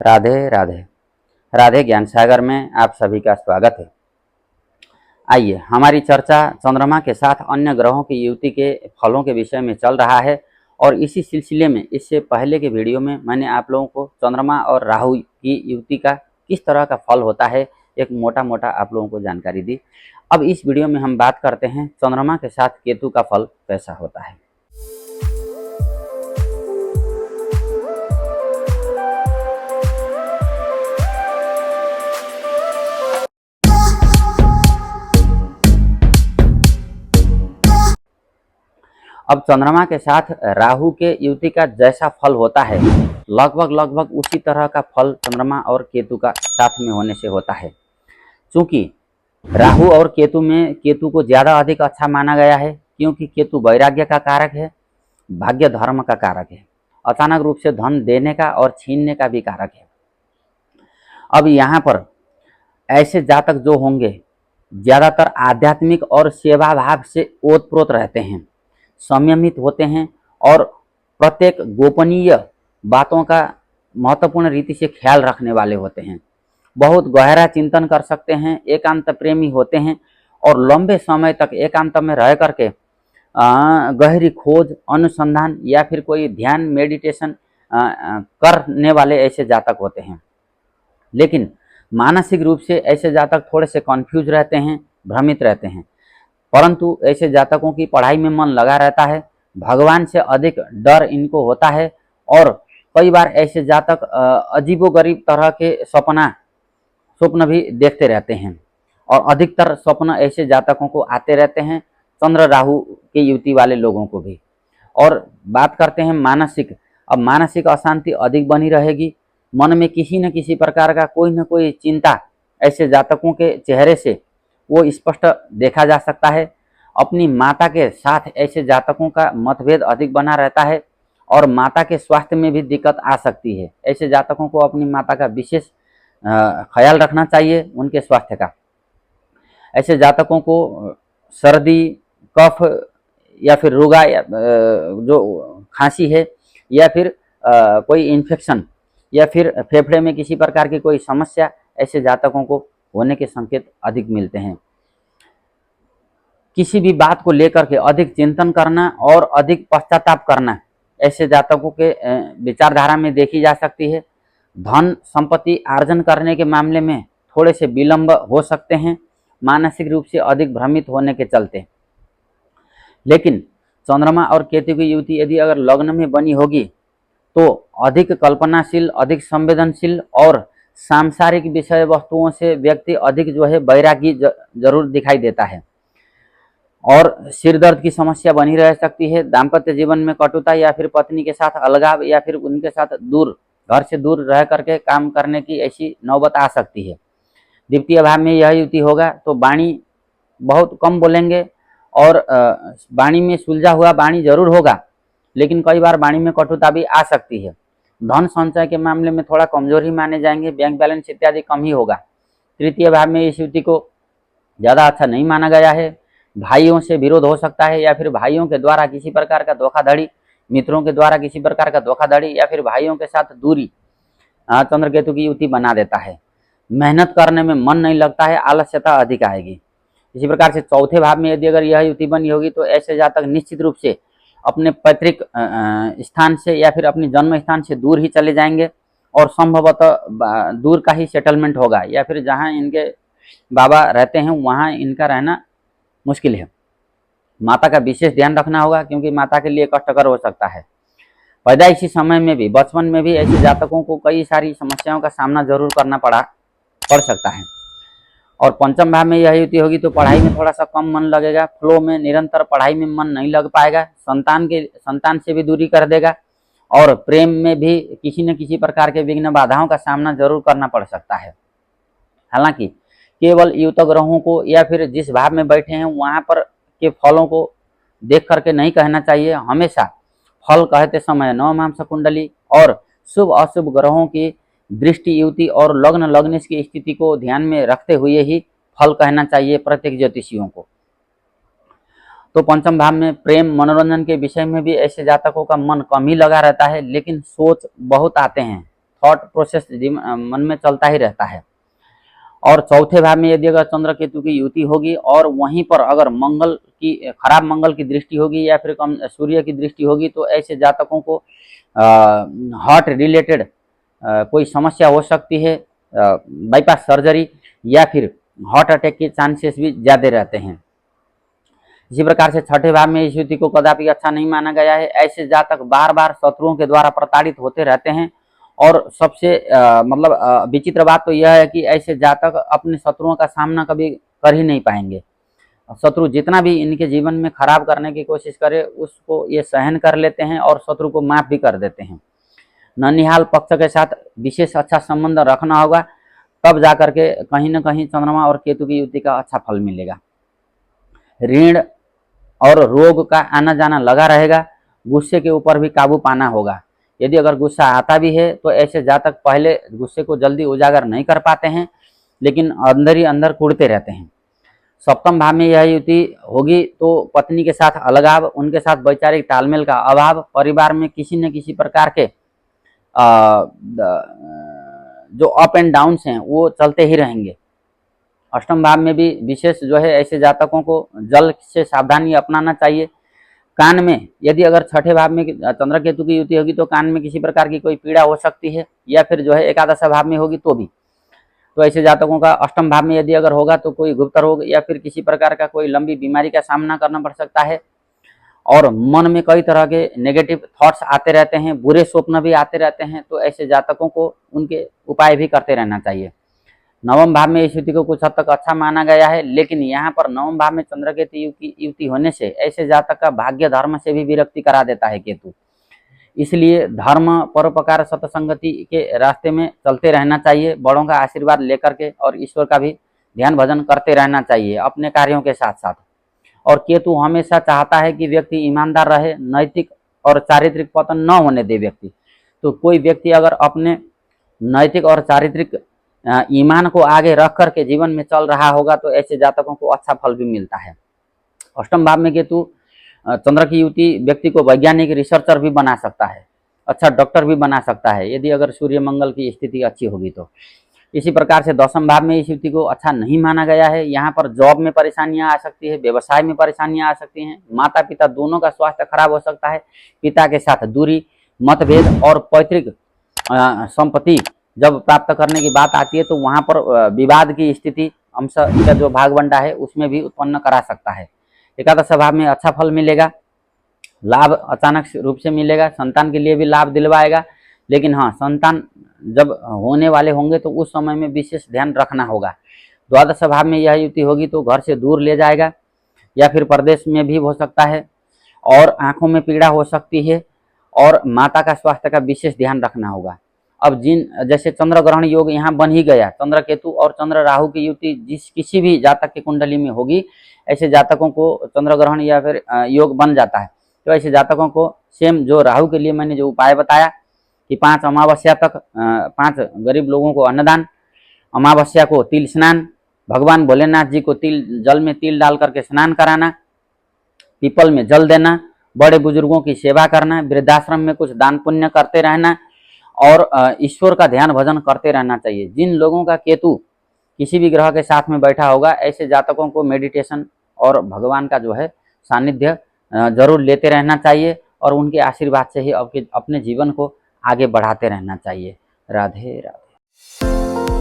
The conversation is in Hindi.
राधे राधे। राधे ज्ञान सागर में आप सभी का स्वागत है। आइए, हमारी चर्चा चंद्रमा के साथ अन्य ग्रहों की युति के फलों के विषय में चल रहा है और इसी सिलसिले में इससे पहले के वीडियो में मैंने आप लोगों को चंद्रमा और राहु की युति का किस तरह का फल होता है एक मोटा मोटा आप लोगों को जानकारी दी। अब इस वीडियो में हम बात करते हैं चंद्रमा के साथ केतु का फल कैसा होता है। अब चंद्रमा के साथ राहु के युति का जैसा फल होता है लगभग उसी तरह का फल चंद्रमा और केतु का साथ में होने से होता है। चूंकि राहु और केतु में केतु को ज़्यादा अधिक अच्छा माना गया है क्योंकि केतु वैराग्य का कारक है, भाग्य धर्म का कारक है, अचानक रूप से धन देने का और छीनने का भी कारक है। अब यहाँ पर ऐसे जातक जो होंगे ज़्यादातर आध्यात्मिक और सेवा भाव से ओतप्रोत रहते हैं, संयमित होते हैं और प्रत्येक गोपनीय बातों का महत्वपूर्ण रीति से ख्याल रखने वाले होते हैं, बहुत गहरा चिंतन कर सकते हैं, एकांत प्रेमी होते हैं और लंबे समय तक एकांत में रह करके गहरी खोज अनुसंधान या फिर कोई ध्यान मेडिटेशन करने वाले ऐसे जातक होते हैं। लेकिन मानसिक रूप से ऐसे जातक थोड़े से कन्फ्यूज रहते हैं, भ्रमित रहते हैं, परंतु ऐसे जातकों की पढ़ाई में मन लगा रहता है, भगवान से अधिक डर इनको होता है और कई बार ऐसे जातक अजीबोगरीब तरह के स्वप्न भी देखते रहते हैं और अधिकतर स्वप्न ऐसे जातकों को आते रहते हैं, चंद्र राहु के युति वाले लोगों को भी। और बात करते हैं मानसिक, अब मानसिक अशांति अधिक बनी रहेगी, मन में किसी न किसी प्रकार का कोई न कोई चिंता ऐसे जातकों के चेहरे से वो स्पष्ट देखा जा सकता है। अपनी माता के साथ ऐसे जातकों का मतभेद अधिक बना रहता है और माता के स्वास्थ्य में भी दिक्कत आ सकती है। ऐसे जातकों को अपनी माता का विशेष ख्याल रखना चाहिए, उनके स्वास्थ्य का। ऐसे जातकों को सर्दी, कफ या फिर रुगा जो खांसी है या फिर कोई इन्फेक्शन या फिर फेफड़े में किसी प्रकार की कोई समस्या ऐसे जातकों को होने के संकेत अधिक मिलते हैं। किसी भी बात को लेकर के अधिक चिंतन करना और अधिक पश्चाताप करना ऐसे जातकों के विचारधारा में देखी जा सकती है। धन संपत्ति अर्जन करने के मामले में थोड़े से विलंब हो सकते हैं, मानसिक रूप से अधिक भ्रमित होने के चलते। लेकिन चंद्रमा और केतु की युति यदि अगर लग्न में बनी होगी तो अधिक कल्पनाशील, अधिक संवेदनशील और सांसारिक विषय वस्तुओं से व्यक्ति अधिक जो है वैरागी जरूर दिखाई देता है और सिर दर्द की समस्या बनी रह सकती है। दाम्पत्य जीवन में कटुता या फिर पत्नी के साथ अलगाव या फिर उनके साथ दूर, घर से दूर रह करके काम करने की ऐसी नौबत आ सकती है। द्वितीय भाव में यह युति होगा तो वाणी बहुत कम बोलेंगे और वाणी में सुलझा हुआ वाणी जरूर होगा, लेकिन कई बार वाणी में कटुता भी आ सकती है। धन संचय के मामले में थोड़ा कमजोर ही माने जाएंगे, बैंक बैलेंस इत्यादि कम ही होगा। तृतीय भाव में इस युति को ज़्यादा अच्छा नहीं माना गया है। भाइयों से विरोध हो सकता है या फिर भाइयों के द्वारा किसी प्रकार का धोखाधड़ी, मित्रों के द्वारा किसी प्रकार का धोखाधड़ी या फिर भाइयों के साथ दूरी चंद्र केतु की युति बना देता है। मेहनत करने में मन नहीं लगता है, आलस्यता अधिक आएगी। इसी प्रकार से चौथे भाव में यदि अगर यह युति बनी होगी तो ऐसे जातक निश्चित रूप से अपने पैतृक स्थान से या फिर अपने जन्म स्थान से दूर ही चले जाएंगे और संभवतः दूर का ही सेटलमेंट होगा या फिर जहाँ इनके बाबा रहते हैं वहाँ इनका रहना मुश्किल है। माता का विशेष ध्यान रखना होगा क्योंकि माता के लिए कष्टकर हो सकता है। पैदाइशी समय में भी, बचपन में भी ऐसे जातकों को कई सारी समस्याओं का सामना जरूर करना पड़ सकता है। और पंचम भाव में यह युति होगी तो पढ़ाई में थोड़ा सा कम मन लगेगा, फ्लो में निरंतर पढ़ाई में मन नहीं लग पाएगा, संतान से भी दूरी कर देगा और प्रेम में भी किसी न किसी प्रकार के विघ्न बाधाओं का सामना जरूर करना पड़ सकता है। हालांकि केवल युत ग्रहों को या फिर जिस भाव में बैठे हैं वहाँ पर के फलों को देख करके नहीं कहना चाहिए। हमेशा फल कहते समय नवमांस कुंडली और शुभ अशुभ ग्रहों की दृष्टि, युति और लग्न लग्नेश की स्थिति को ध्यान में रखते हुए ही फल कहना चाहिए प्रत्येक ज्योतिषियों को। तो पंचम भाव में प्रेम मनोरंजन के विषय में भी ऐसे जातकों का मन कम ही लगा रहता है, लेकिन सोच बहुत आते हैं, थॉट प्रोसेस मन में चलता ही रहता है। और चौथे भाव में यदि अगर चंद्र केतु की युति होगी और वहीं पर अगर खराब मंगल की दृष्टि होगी या फिर कम सूर्य की दृष्टि होगी, तो ऐसे जातकों को हार्ट रिलेटेड कोई समस्या हो सकती है, बाईपास सर्जरी या फिर हार्ट अटैक के चांसेस भी ज़्यादा रहते हैं। इसी प्रकार से छठे भाव में इस युति को कदापि अच्छा नहीं माना गया है। ऐसे जातक बार बार शत्रुओं के द्वारा प्रताड़ित होते रहते हैं और सबसे विचित्र बात तो यह है कि ऐसे जातक अपने शत्रुओं का सामना कभी कर ही नहीं पाएंगे। शत्रु जितना भी इनके जीवन में खराब करने की कोशिश करे उसको ये सहन कर लेते हैं और शत्रु को माफ भी कर देते हैं। ननिहाल पक्ष के साथ विशेष अच्छा संबंध रखना होगा, तब जाकर के कहीं न कहीं चंद्रमा और केतु की युति का अच्छा फल मिलेगा। ऋण और रोग का आना जाना लगा रहेगा। गुस्से के ऊपर भी काबू पाना होगा। यदि अगर गुस्सा आता भी है तो ऐसे जातक पहले गुस्से को जल्दी उजागर नहीं कर पाते हैं, लेकिन अंदर ही अंदर कुढ़ते रहते हैं। सप्तम भाव में यह युति होगी तो पत्नी के साथ अलगाव, उनके साथ वैचारिक तालमेल का अभाव, परिवार में किसी न किसी प्रकार के जो अप एंड डाउन्स हैं वो चलते ही रहेंगे। अष्टम भाव में भी विशेष जो है ऐसे जातकों को जल से सावधानी अपनाना चाहिए। कान में यदि अगर छठे भाव में चंद्र केतु की युति होगी तो कान में किसी प्रकार की कोई पीड़ा हो सकती है, या फिर जो है एकादश भाव में होगी तो भी। तो ऐसे जातकों का अष्टम भाव में यदि अगर होगा तो कोई गुप्त रोग या फिर किसी प्रकार का कोई लंबी बीमारी का सामना करना पड़ सकता है। और मन में कई तरह के नेगेटिव थॉट्स आते रहते हैं, बुरे स्वप्न भी आते रहते हैं, तो ऐसे जातकों को उनके उपाय भी करते रहना चाहिए। नवम भाव में इस युति को कुछ हद तक अच्छा माना गया है, लेकिन यहाँ पर नवम भाव में चंद्र केतु की युति होने से ऐसे जातक का भाग्य धर्म से भी विरक्ति करा देता है केतु। इसलिए धर्म परोपकार सत्संगति के रास्ते में चलते रहना चाहिए, बड़ों का आशीर्वाद लेकर के, और ईश्वर का भी ध्यान भजन करते रहना चाहिए अपने कार्यों के साथ साथ। और केतु हमेशा चाहता है कि व्यक्ति ईमानदार रहे, नैतिक और चारित्रिक पतन न होने दे व्यक्ति। तो कोई व्यक्ति अगर अपने नैतिक और चारित्रिक ईमान को आगे रख करके जीवन में चल रहा होगा तो ऐसे जातकों को अच्छा फल भी मिलता है। अष्टम भाव में केतु चंद्र की युति व्यक्ति को वैज्ञानिक रिसर्चर भी बना सकता है, अच्छा डॉक्टर भी बना सकता है यदि अगर सूर्य मंगल की स्थिति अच्छी होगी तो। इसी प्रकार से दसम भाव में इस युति को अच्छा नहीं माना गया है। यहाँ पर जॉब में परेशानियां आ सकती है, व्यवसाय में परेशानियां आ सकती हैं, माता पिता दोनों का स्वास्थ्य खराब हो सकता है, पिता के साथ दूरी, मतभेद और पैतृक संपत्ति जब प्राप्त करने की बात आती है तो वहाँ पर विवाद की स्थिति अंश का जो भागवंडा है उसमें भी उत्पन्न करा सकता है। एकादश भाव में अच्छा फल मिलेगा, लाभ अचानक रूप से मिलेगा, संतान के लिए भी लाभ दिलवाएगा। लेकिन हाँ, संतान जब होने वाले होंगे तो उस समय में विशेष ध्यान रखना होगा। द्वादश भाव में यह युति होगी तो घर से दूर ले जाएगा या फिर प्रदेश में भी हो सकता है, और आंखों में पीड़ा हो सकती है, और माता का स्वास्थ्य का विशेष ध्यान रखना होगा। अब जैसे चंद्र ग्रहण योग यहाँ बन ही गया, चंद्र केतु और चंद्र राहु की युति किसी भी जातक की कुंडली में होगी, ऐसे जातकों को चंद्र ग्रहण या फिर योग बन जाता है। तो ऐसे जातकों को सेम जो राहु के लिए मैंने जो उपाय बताया कि 5 अमावस्या तक 5 गरीब लोगों को अन्नदान, अमावस्या को तिल स्नान, भगवान भोलेनाथ जी को जल में तिल डाल करके स्नान कराना, पीपल में जल देना, बड़े बुजुर्गों की सेवा करना, वृद्धाश्रम में कुछ दान पुण्य करते रहना, और ईश्वर का ध्यान भजन करते रहना चाहिए। जिन लोगों का केतु किसी भी ग्रह के साथ में बैठा होगा ऐसे जातकों को मेडिटेशन और भगवान का जो है सानिध्य जरूर लेते रहना चाहिए, और उनके आशीर्वाद से ही अपने जीवन को आगे बढ़ाते रहना चाहिए। राधे राधे।